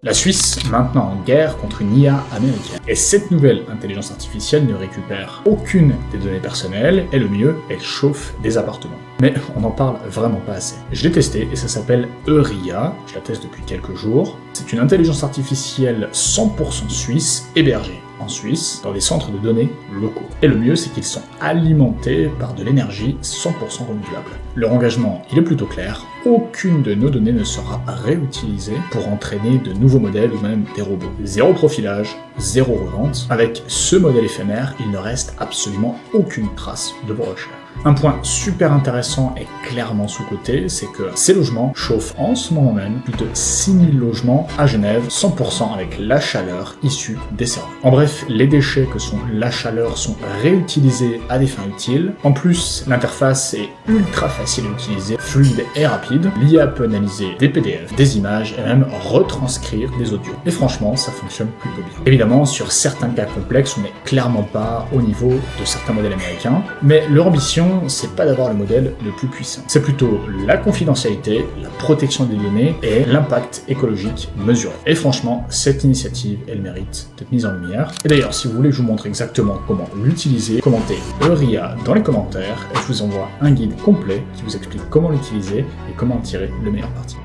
La Suisse, maintenant en guerre contre une IA américaine. Et cette nouvelle intelligence artificielle ne récupère aucune des données personnelles, et le mieux, elle chauffe des appartements. Mais on n'en parle vraiment pas assez. Je l'ai testé et ça s'appelle Euria, je la teste depuis quelques jours. C'est une intelligence artificielle 100% suisse, hébergée en Suisse, dans des centres de données locaux. Et le mieux, c'est qu'ils sont alimentés par de l'énergie 100% renouvelable. Leur engagement, il est plutôt clair, aucune de nos données ne sera réutilisée pour entraîner de nouveaux modèles ou même des robots. Zéro profilage, zéro revente. Avec ce modèle éphémère, il ne reste absolument aucune trace de vos recherches. Un point super intéressant et clairement sous-coté, c'est que ces logements chauffent en ce moment même plus de 6000 logements à Genève, 100% avec la chaleur issue des serveurs. En bref, les déchets que sont la chaleur sont réutilisés à des fins utiles. En plus, l'interface est ultra facile à utiliser, fluide et rapide. L'IA peut analyser des PDF, des images et même retranscrire des audios. Et franchement, ça fonctionne plutôt bien. Évidemment, sur certains cas complexes, on n'est clairement pas au niveau de certains modèles américains, mais leur ambition, c'est pas d'avoir le modèle le plus puissant. C'est plutôt la confidentialité, la protection des données et l'impact écologique mesuré. Et franchement, cette initiative, elle mérite d'être mise en lumière. Et d'ailleurs, si vous voulez que je vous montre exactement comment l'utiliser, commentez Euria dans les commentaires et je vous envoie un guide complet qui vous explique comment l'utiliser et comment en tirer le meilleur parti.